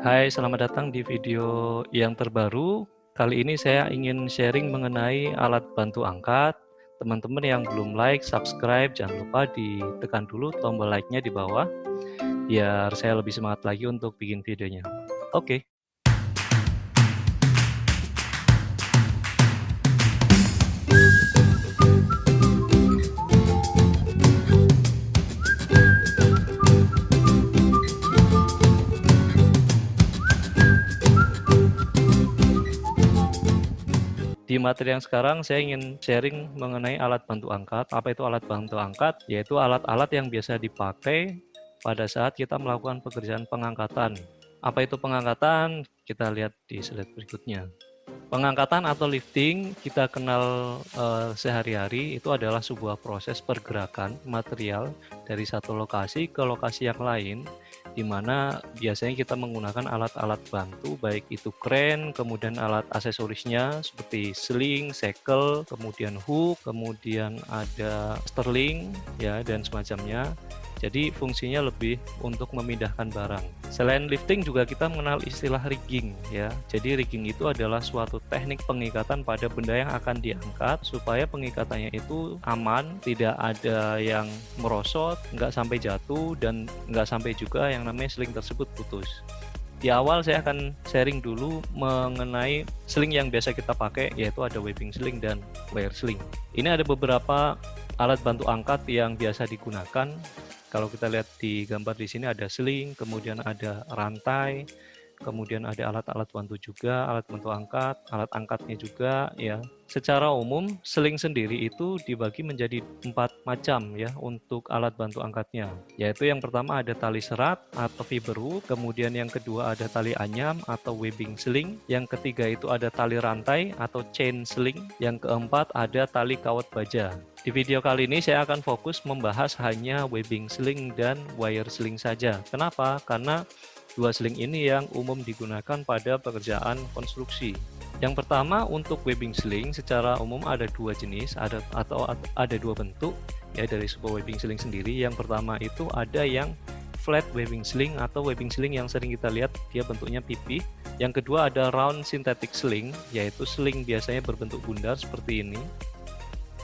Hai, selamat datang di video yang terbaru. Kali ini saya ingin sharing mengenai alat bantu angkat. Teman-teman yang belum like, subscribe, jangan lupa ditekan dulu tombol like-nya di bawah, biar saya lebih semangat lagi untuk bikin videonya. Oke. Di materi yang sekarang saya ingin sharing mengenai alat bantu angkat. Apa itu alat bantu angkat? Yaitu alat-alat yang biasa dipakai pada saat kita melakukan pekerjaan pengangkatan. Apa itu pengangkatan? Kita lihat di slide berikutnya. Pengangkatan atau lifting kita kenal sehari-hari itu adalah sebuah proses pergerakan material dari satu lokasi ke lokasi yang lain, di mana biasanya kita menggunakan alat-alat bantu, baik itu kren, kemudian alat aksesorisnya seperti sling, sekel, kemudian hook, kemudian ada sterling, ya, dan semacamnya. Jadi fungsinya lebih untuk memindahkan barang. Selain lifting juga kita mengenal istilah rigging, ya. Jadi rigging itu adalah suatu teknik pengikatan pada benda yang akan diangkat supaya pengikatannya itu aman, tidak ada yang merosot, nggak sampai jatuh, dan nggak sampai juga yang namanya sling tersebut putus. Di awal saya akan sharing dulu mengenai sling yang biasa kita pakai, yaitu ada webbing sling dan wire sling. Ini ada beberapa alat bantu angkat yang biasa digunakan. Kalau kita lihat di gambar di sini ada sling, kemudian ada rantai, kemudian ada alat-alat bantu juga, alat bantu angkat, alat angkatnya juga, ya. Secara umum, sling sendiri itu dibagi menjadi 4 macam, ya, untuk alat bantu angkatnya. Yaitu yang pertama ada tali serat atau fiber hook, kemudian yang kedua ada tali anyam atau webbing sling, yang ketiga itu ada tali rantai atau chain sling, yang keempat ada tali kawat baja. Di video kali ini saya akan fokus membahas hanya webbing sling dan wire sling saja. Kenapa? Karena dua sling ini yang umum digunakan pada pekerjaan konstruksi. Yang pertama, untuk webbing sling secara umum ada dua jenis, ada dua bentuk, ya, dari sebuah webbing sling sendiri. Yang pertama itu ada yang flat webbing sling atau webbing sling yang sering kita lihat dia bentuknya pipih. Yang kedua ada round synthetic sling, yaitu sling biasanya berbentuk bundar seperti ini.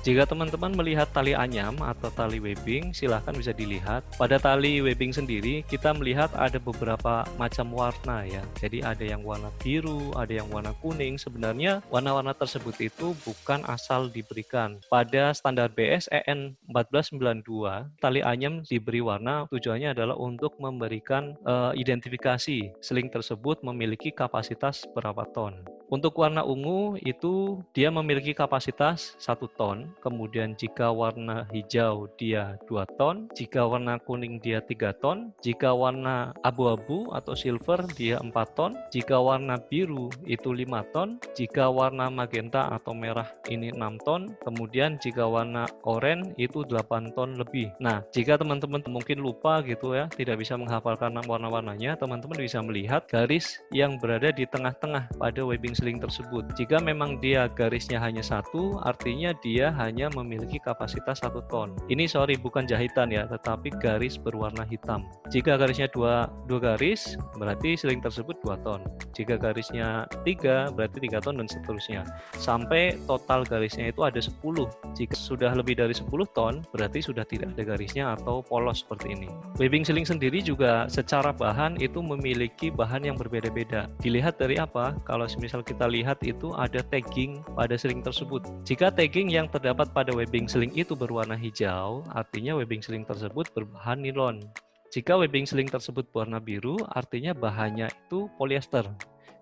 Jika teman-teman melihat tali anyam atau tali webbing, silahkan bisa dilihat. Pada tali webbing sendiri, kita melihat ada beberapa macam warna, ya. Jadi ada yang warna biru, ada yang warna kuning. Sebenarnya warna-warna tersebut itu bukan asal diberikan. Pada standar BS EN 1492, tali anyam diberi warna, tujuannya adalah untuk memberikan identifikasi sling tersebut memiliki kapasitas berapa ton. Untuk warna ungu itu dia memiliki kapasitas 1 ton, kemudian jika warna hijau dia 2 ton, jika warna kuning dia 3 ton, jika warna abu-abu atau silver dia 4 ton, jika warna biru itu 5 ton, jika warna magenta atau merah ini 6 ton, kemudian jika warna oranye itu 8 ton lebih. Nah, jika teman-teman mungkin lupa gitu, ya, tidak bisa menghafalkan warna-warnanya, teman-teman bisa melihat garis yang berada di tengah-tengah pada webbing sling tersebut. Jika memang dia garisnya hanya satu, artinya dia hanya memiliki kapasitas 1 ton. Ini bukan jahitan, ya, tetapi garis berwarna hitam. Jika garisnya dua garis, berarti sling tersebut 2 ton. Jika garisnya 3, berarti 3 ton dan seterusnya. Sampai total garisnya itu ada 10. Jika sudah lebih dari 10 ton, berarti sudah tidak ada garisnya atau polos seperti ini. Webbing sling sendiri juga secara bahan itu memiliki bahan yang berbeda-beda. Dilihat dari apa? Kalau misal kita lihat itu ada tagging pada sling tersebut. Jika tagging yang terdapat pada webbing sling itu berwarna hijau, artinya webbing sling tersebut berbahan nilon. Jika webbing sling tersebut berwarna biru, artinya bahannya itu polyester.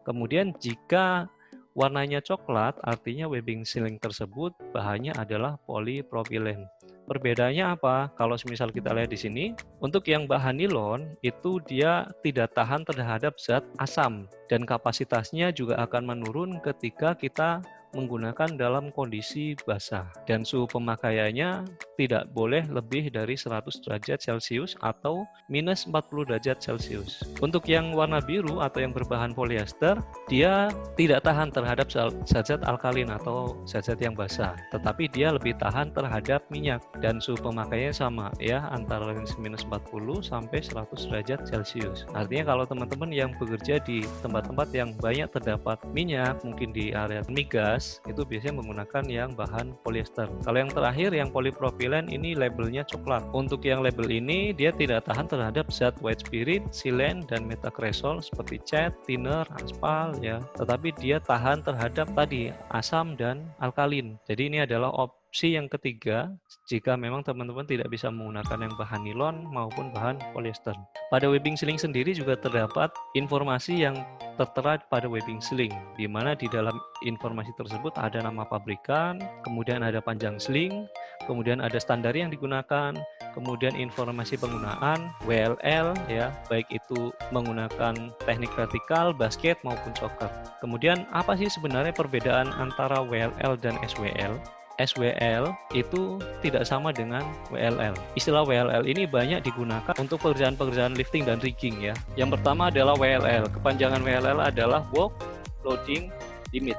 Kemudian jika warnanya coklat, artinya webbing sling tersebut bahannya adalah polipropilen. Perbedaannya apa? Kalau misal kita lihat di sini, untuk yang bahan nilon itu dia tidak tahan terhadap zat asam dan kapasitasnya juga akan menurun ketika kita menggunakan dalam kondisi basah dan suhu pemakaiannya tidak boleh lebih dari 100 derajat Celcius atau minus 40 derajat Celcius. Untuk yang warna biru atau yang berbahan polyester, dia tidak tahan terhadap zat-zat alkalin atau zat-zat yang basah, tetapi dia lebih tahan terhadap minyak dan suhu pemakaiannya sama ya, antara minus 40 sampai 100 derajat Celcius. Artinya kalau teman-teman yang bekerja di tempat-tempat yang banyak terdapat minyak, mungkin di area migas, itu biasanya menggunakan yang bahan polyester. Kalau yang terakhir yang polipropil ini labelnya coklat. Untuk yang label ini dia tidak tahan terhadap zat white spirit, silen, dan metacresol seperti cat, thinner, aspal ya. Tetapi dia tahan terhadap tadi asam dan alkalin. Jadi ini adalah opsi yang ketiga jika memang teman-teman tidak bisa menggunakan yang bahan nilon maupun bahan polyester. Pada webbing sling sendiri juga terdapat informasi yang tertera pada webbing sling, di mana di dalam informasi tersebut ada nama pabrikan, kemudian ada panjang sling, kemudian ada standar yang digunakan, kemudian informasi penggunaan WLL ya, baik itu menggunakan teknik vertikal, basket maupun choker. Kemudian apa sih sebenarnya perbedaan antara WLL dan SWL? SWL itu tidak sama dengan WLL. Istilah WLL ini banyak digunakan untuk pekerjaan-pekerjaan lifting dan rigging ya. Yang pertama adalah WLL. Kepanjangan WLL adalah Work Loading Limit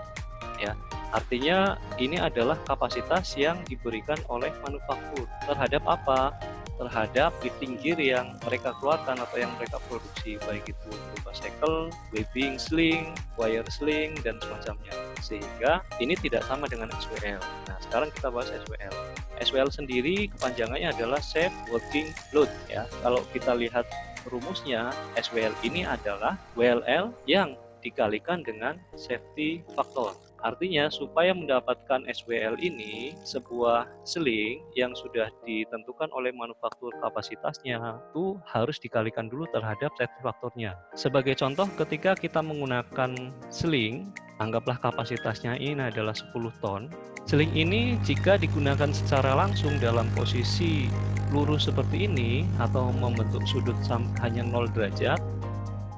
ya. Artinya ini adalah kapasitas yang diberikan oleh manufaktur terhadap apa? Terhadap lifting gear yang mereka keluarkan atau yang mereka produksi, baik itu berupa shackle, webbing sling, wire sling, dan semacamnya. Sehingga ini tidak sama dengan SWL. Nah, sekarang kita bahas SWL. SWL sendiri kepanjangannya adalah Safe Working Load ya. Kalau kita lihat rumusnya, SWL ini adalah WLL yang dikalikan dengan safety factor. Artinya supaya mendapatkan SWL ini, sebuah sling yang sudah ditentukan oleh manufaktur kapasitasnya itu harus dikalikan dulu terhadap safety faktornya. Sebagai contoh, ketika kita menggunakan sling, anggaplah kapasitasnya ini adalah 10 ton. Sling ini jika digunakan secara langsung dalam posisi lurus seperti ini atau membentuk sudut hanya 0 derajat,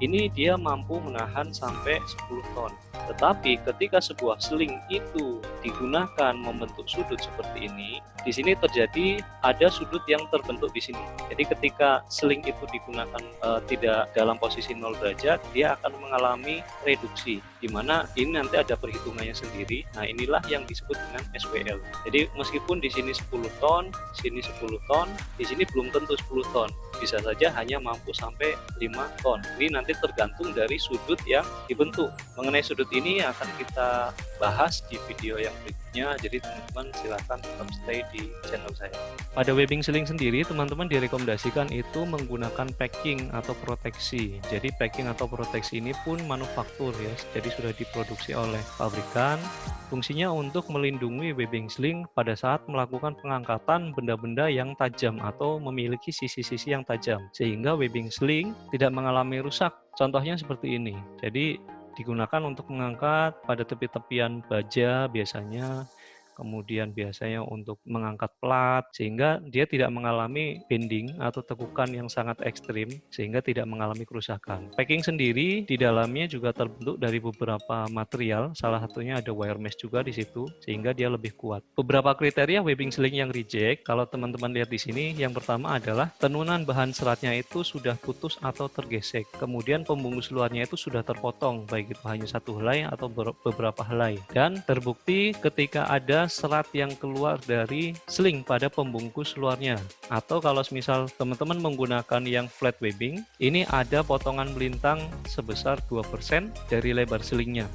ini dia mampu menahan sampai 10 ton. Tetapi ketika sebuah sling itu digunakan membentuk sudut seperti ini, di sini terjadi ada sudut yang terbentuk di sini. Jadi ketika sling itu digunakan tidak dalam posisi 0 derajat, dia akan mengalami reduksi, di mana ini nanti ada perhitungannya sendiri. Nah, inilah yang disebut dengan SWL. Jadi meskipun di sini 10 ton, sini 10 ton, di sini belum tentu 10 ton. Bisa saja hanya mampu sampai 5 ton. Ini nanti tergantung dari sudut yang dibentuk. Mengenai sudut ini akan kita bahas di video yang berikutnya, jadi teman-teman silakan tetap stay di channel saya. Pada webbing sling sendiri, teman-teman direkomendasikan itu menggunakan packing atau proteksi. Jadi packing atau proteksi ini pun manufaktur ya, jadi sudah diproduksi oleh pabrikan. Fungsinya untuk melindungi webbing sling pada saat melakukan pengangkatan benda-benda yang tajam atau memiliki sisi-sisi yang tajam, sehingga webbing sling tidak mengalami rusak. Contohnya seperti ini. Jadi digunakan untuk mengangkat pada tepi-tepian baja biasanya, kemudian biasanya untuk mengangkat plat, sehingga dia tidak mengalami bending atau tekukan yang sangat ekstrim, sehingga tidak mengalami kerusakan. Packing sendiri di dalamnya juga terbentuk dari beberapa material, salah satunya ada wire mesh juga di situ, sehingga dia lebih kuat. Beberapa kriteria webbing sling yang reject, kalau teman-teman lihat di sini, yang pertama adalah tenunan bahan seratnya itu sudah putus atau tergesek, kemudian pembungkus luarnya itu sudah terpotong, baik itu hanya satu helai atau beberapa helai, dan terbukti ketika ada serat yang keluar dari sling pada pembungkus luarnya. Atau kalau misal teman-teman menggunakan yang flat webbing, ini ada potongan melintang sebesar 2% dari lebar slingnya.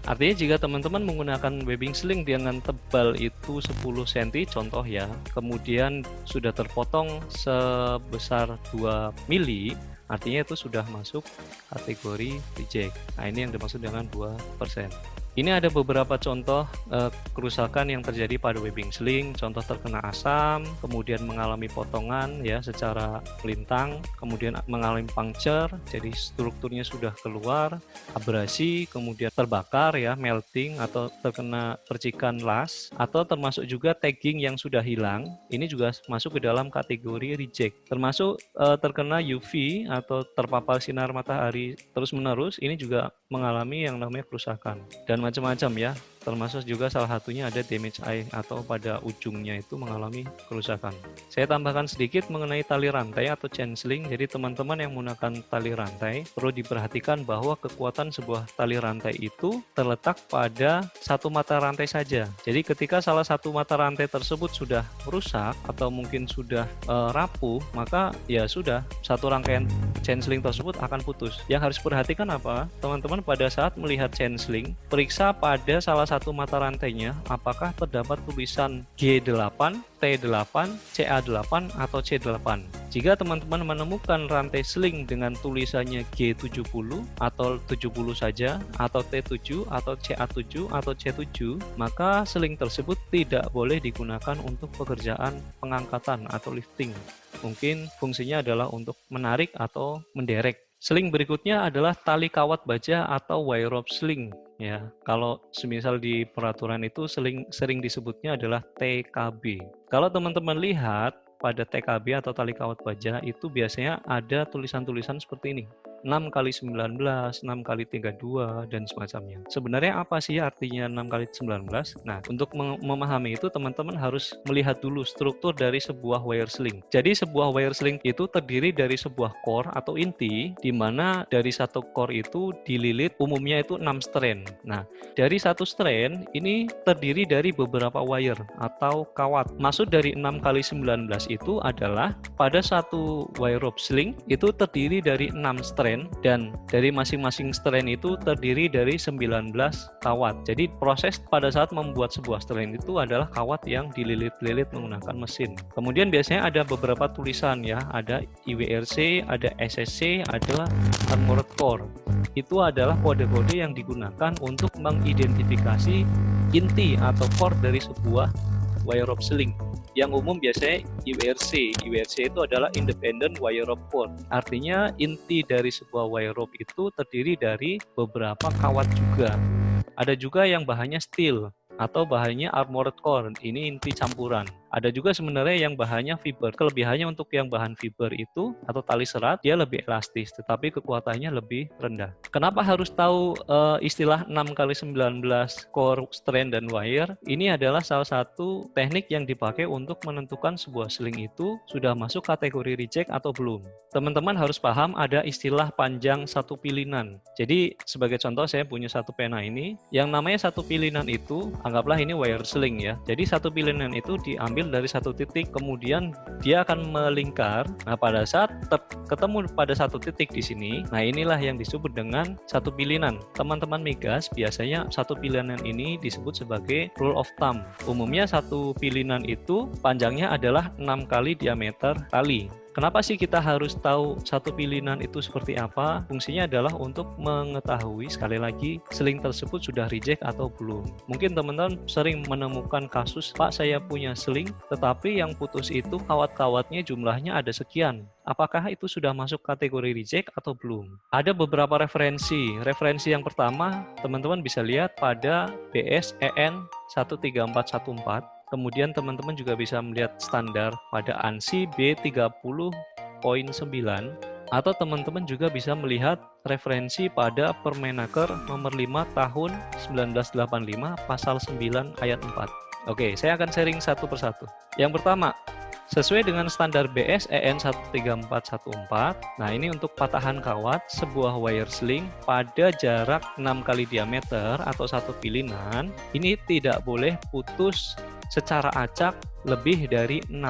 Artinya jika teman-teman menggunakan webbing sling dengan tebal itu 10 cm contoh ya, kemudian sudah terpotong sebesar 2 mili, artinya itu sudah masuk kategori reject. Nah, ini yang dimaksud dengan 2%. Ini ada beberapa contoh kerusakan yang terjadi pada webbing sling. Contoh terkena asam, kemudian mengalami potongan ya secara melintang, kemudian mengalami puncture, jadi strukturnya sudah keluar, abrasi, kemudian terbakar ya, melting atau terkena percikan las, atau termasuk juga tagging yang sudah hilang. Ini juga masuk ke dalam kategori reject. Termasuk terkena UV atau terpapar sinar matahari terus-menerus, ini juga mengalami yang namanya kerusakan. Dan macam-macam ya. termasuk juga salah satunya ada damage eye atau pada ujungnya itu mengalami kerusakan. Saya tambahkan sedikit mengenai tali rantai atau chain sling. Jadi teman-teman yang menggunakan tali rantai perlu diperhatikan bahwa kekuatan sebuah tali rantai itu terletak pada satu mata rantai saja. Jadi ketika salah satu mata rantai tersebut sudah rusak atau mungkin sudah rapuh, maka ya sudah, satu rangkaian chain sling tersebut akan putus. Yang harus perhatikan apa? Teman-teman pada saat melihat chain sling, periksa pada salah satu mata rantainya apakah terdapat tulisan G8, T8, CA8 atau C8. Jika teman-teman menemukan rantai sling dengan tulisannya G70 atau 70 saja, atau T7 atau CA7 atau C7, maka sling tersebut tidak boleh digunakan untuk pekerjaan pengangkatan atau lifting. Mungkin fungsinya adalah untuk menarik atau menderek. Sling berikutnya adalah tali kawat baja atau wire rope sling. Ya, kalau semisal di peraturan itu sering disebutnya adalah TKB. Kalau teman-teman lihat pada TKB atau tali kawat baja itu biasanya ada tulisan-tulisan seperti ini. 6x19, 6x32, dan semacamnya. Sebenarnya apa sih artinya 6x19? Nah, untuk memahami itu teman-teman harus melihat dulu struktur dari sebuah wire sling. Jadi sebuah wire sling itu terdiri dari sebuah core atau inti, di mana dari satu core itu dililit umumnya itu 6 strand. Nah, dari satu strand ini terdiri dari beberapa wire atau kawat. Maksud dari 6x19 itu adalah pada satu wire rope sling itu terdiri dari 6 strand, dan dari masing-masing strand itu terdiri dari 19 kawat. Jadi proses pada saat membuat sebuah strand itu adalah kawat yang dililit-lilit menggunakan mesin. Kemudian biasanya ada beberapa tulisan ya, ada IWRC, ada SSC, ada armored core. Itu adalah kode-kode yang digunakan untuk mengidentifikasi inti atau core dari sebuah wire rope sling. Yang umum biasanya IWRC. IWRC itu adalah Independent Wire Rope Core. Artinya inti dari sebuah wire rope itu terdiri dari beberapa kawat juga. Ada juga yang bahannya steel atau bahannya armored core. Ini inti campuran. Ada juga sebenarnya yang bahannya fiber. Kelebihannya untuk yang bahan fiber itu atau tali serat, dia lebih elastis, tetapi kekuatannya lebih rendah. Kenapa harus tahu istilah 6x19 core, strand, dan wire? Ini adalah salah satu teknik yang dipakai untuk menentukan sebuah sling itu sudah masuk kategori reject atau belum. Teman-teman harus paham ada istilah panjang satu pilinan. Jadi sebagai contoh saya punya satu pena ini, yang namanya satu pilinan itu, anggaplah ini wire sling ya. Jadi satu pilinan itu diambil dari satu titik, kemudian dia akan melingkar. Nah, pada saat ketemu pada satu titik di sini, nah inilah yang disebut dengan satu pilinan. Teman-teman migas biasanya satu pilinan ini disebut sebagai rule of thumb. Umumnya satu pilinan itu panjangnya adalah 6 kali diameter tali. Kenapa sih kita harus tahu satu pilihan itu seperti apa? Fungsinya adalah untuk mengetahui sekali lagi sling tersebut sudah reject atau belum. Mungkin teman-teman sering menemukan kasus, Pak saya punya sling tetapi yang putus itu kawat-kawatnya jumlahnya ada sekian. Apakah itu sudah masuk kategori reject atau belum? Ada beberapa referensi. Referensi yang pertama teman-teman bisa lihat pada BS EN 13414. Kemudian teman-teman juga bisa melihat standar pada ANSI B30.9, atau teman-teman juga bisa melihat referensi pada Permenaker nomor 5 tahun 1985 pasal 9 ayat 4. Oke, saya akan sharing satu persatu. Yang pertama, sesuai dengan standar BS EN 13414, nah ini untuk patahan kawat sebuah wire sling pada jarak 6 kali diameter atau satu pilihan, ini tidak boleh putus secara acak lebih dari 6.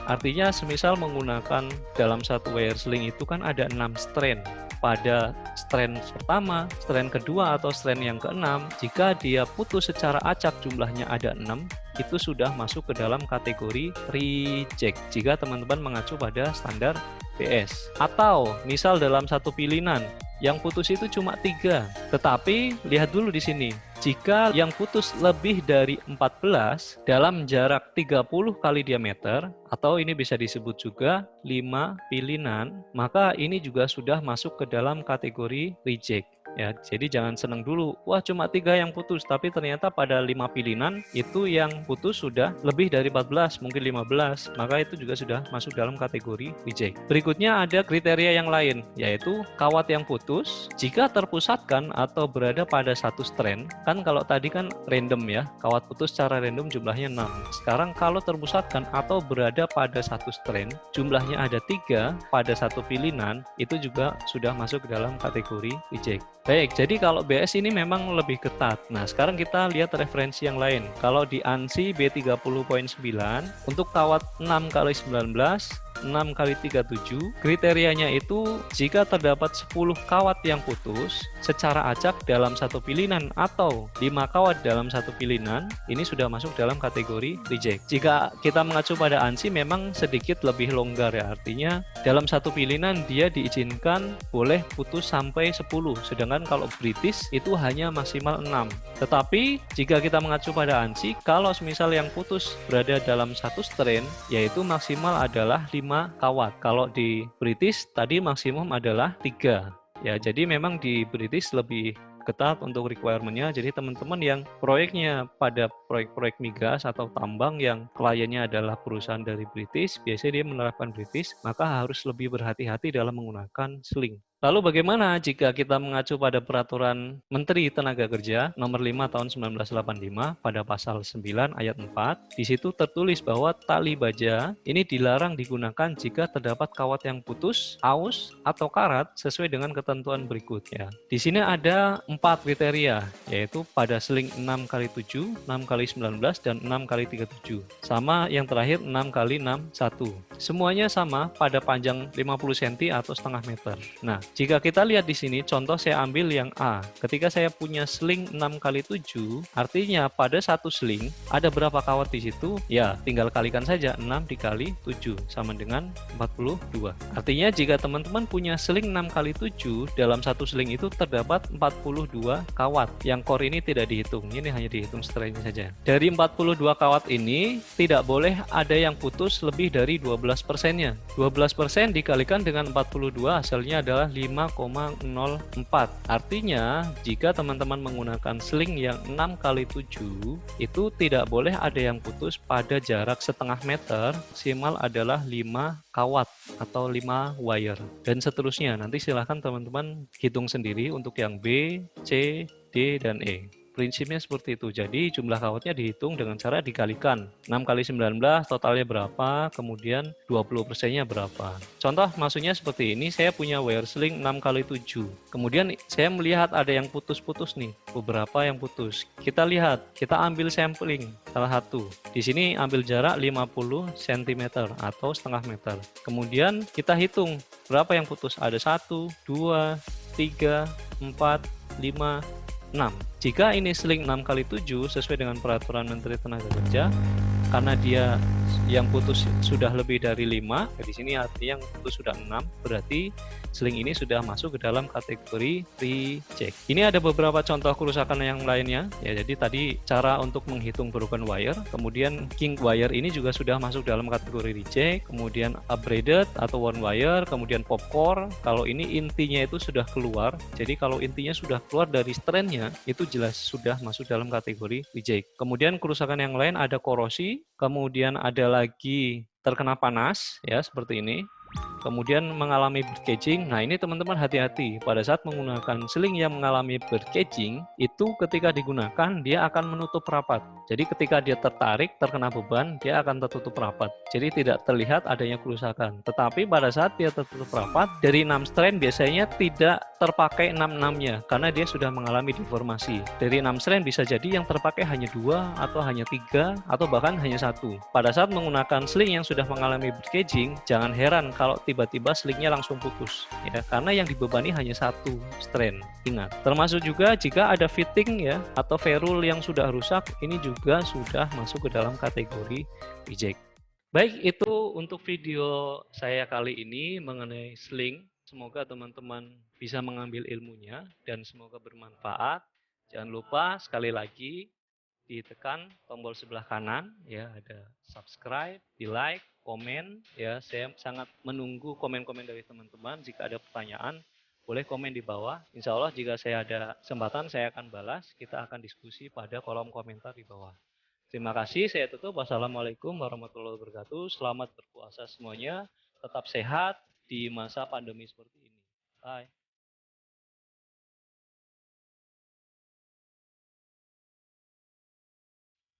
Artinya semisal menggunakan dalam satu wire sling itu kan ada 6 strand. Pada strand pertama, strand kedua atau strand yang ke-6, jika dia putus secara acak jumlahnya ada 6, itu sudah masuk ke dalam kategori reject jika teman-teman mengacu pada standar BS. Atau misal dalam satu pilihan yang putus itu cuma 3, tetapi lihat dulu di sini, jika yang putus lebih dari 14 dalam jarak 30 kali diameter, atau ini bisa disebut juga 5 pilihan, maka ini juga sudah masuk ke dalam kategori reject. Ya, jadi jangan senang dulu, wah cuma 3 yang putus, tapi ternyata pada 5 pilihan itu yang putus sudah lebih dari 14, mungkin 15, maka itu juga sudah masuk dalam kategori reject. Berikutnya ada kriteria yang lain, yaitu kawat yang putus jika terpusatkan atau berada pada satu strand. Kan kalau tadi kan random ya, kawat putus secara random jumlahnya 6. Sekarang kalau terpusatkan atau berada pada satu strand, jumlahnya ada 3 pada satu pilihan, itu juga sudah masuk ke dalam kategori reject. Baik, jadi kalau BS ini memang lebih ketat. Nah, sekarang kita lihat referensi yang lain. Kalau di ANSI B30.9, untuk kawat 6 kali 19, 6 kali 37, kriterianya itu jika terdapat 10 kawat yang putus secara acak dalam satu pilihan atau 5 kawat dalam satu pilihan, ini sudah masuk dalam kategori reject. Jika kita mengacu pada ANSI memang sedikit lebih longgar ya, artinya dalam satu pilihan dia diizinkan boleh putus sampai 10, sedangkan kalau British itu hanya maksimal 6. Tetapi jika kita mengacu pada ANSI, kalau misal yang putus berada dalam satu strand, yaitu maksimal adalah 5 kawat. Kalau di British tadi maksimum adalah 3. Ya, jadi memang di British lebih ketat untuk requirement-nya. Jadi teman-teman yang proyeknya pada proyek-proyek migas atau tambang yang kliennya adalah perusahaan dari British, biasanya dia menerapkan British, maka harus lebih berhati-hati dalam menggunakan sling. Lalu bagaimana jika kita mengacu pada peraturan Menteri Tenaga Kerja nomor 5 tahun 1985 pada pasal 9 ayat 4, di situ tertulis bahwa tali baja ini dilarang digunakan jika terdapat kawat yang putus, aus, atau karat sesuai dengan ketentuan berikutnya. Di sini ada 4 kriteria, yaitu pada sling 6 kali 7, 6 kali 19, dan 6 kali 37. Sama yang terakhir 6 kali 6, 1. Semuanya sama pada panjang 50 cm atau setengah meter. Nah, jika kita lihat di sini, contoh saya ambil yang A. Ketika saya punya sling 6 kali 7, artinya pada satu sling ada berapa kawat di situ? Ya, tinggal kalikan saja 6 dikali 7 sama dengan 42. Artinya jika teman-teman punya sling 6 kali 7, dalam satu sling itu terdapat 42 kawat. Yang core ini tidak dihitung, ini hanya dihitung strandnya saja. Dari 42 kawat ini, tidak boleh ada yang putus lebih dari 12%-nya. 12% dikalikan dengan 42 hasilnya adalah 5,04. Artinya, jika teman-teman menggunakan sling yang 6 kali 7, itu tidak boleh ada yang putus pada jarak setengah meter, maksimal adalah 5 kawat atau 5 wire. Dan seterusnya, nanti silahkan teman-teman hitung sendiri untuk yang B, C, D, dan E. Prinsipnya seperti itu. Jadi jumlah kawatnya dihitung dengan cara dikalikan. 6 kali 19 totalnya berapa, kemudian 20%-nya berapa. Contoh maksudnya seperti ini, saya punya wire sling 6 kali 7. Kemudian saya melihat ada yang putus-putus nih, beberapa yang putus. Kita lihat, kita ambil sampling salah satu. Di sini ambil jarak 50 cm atau setengah meter. Kemudian kita hitung berapa yang putus. Ada 1, 2, 3, 4, 5, 6. Jika ini sling 6 kali 7 sesuai dengan peraturan Menteri Tenaga Kerja, karena dia yang putus sudah lebih dari 5, di sini artinya yang putus sudah 6, berarti sling ini sudah masuk ke dalam kategori reject. Ini ada beberapa contoh kerusakan yang lainnya. Ya, jadi tadi cara untuk menghitung broken wire, kemudian kink wire ini juga sudah masuk dalam kategori reject, kemudian abraded atau worn wire, kemudian popcore. Kalau ini intinya itu sudah keluar, jadi kalau intinya sudah keluar dari strandnya, itu jelas sudah masuk dalam kategori reject. Kemudian kerusakan yang lain ada korosi, kemudian ada lagi terkena panas, ya seperti ini. Kemudian mengalami bird caging. Nah, ini teman-teman hati-hati. Pada saat menggunakan sling yang mengalami bird caging, itu ketika digunakan dia akan menutup rapat. Jadi ketika dia tertarik, terkena beban, dia akan tertutup rapat. Jadi tidak terlihat adanya kerusakan. Tetapi pada saat dia tertutup rapat, dari 6 strand biasanya tidak terpakai 6-6-nya karena dia sudah mengalami deformasi. Dari 6 strand bisa jadi yang terpakai hanya 2 atau hanya 3 atau bahkan hanya 1. Pada saat menggunakan sling yang sudah mengalami bird caging, jangan heran kalau tiba-tiba slingnya langsung putus, ya, karena yang dibebani hanya satu strand. Ingat, termasuk juga jika ada fitting ya atau ferrule yang sudah rusak, ini juga sudah masuk ke dalam kategori reject. Baik, itu untuk video saya kali ini mengenai sling. Semoga teman-teman bisa mengambil ilmunya dan semoga bermanfaat. Jangan lupa sekali lagi ditekan tombol sebelah kanan ya, ada subscribe, di like, komen ya. Saya sangat menunggu komen-komen dari teman-teman. Jika ada pertanyaan boleh komen di bawah. Insya Allah jika saya ada kesempatan saya akan balas. Kita akan diskusi pada kolom komentar di bawah. Terima kasih, saya tutup. Wassalamualaikum warahmatullahi wabarakatuh. Selamat berpuasa semuanya. Tetap sehat di masa pandemi seperti ini. Bye.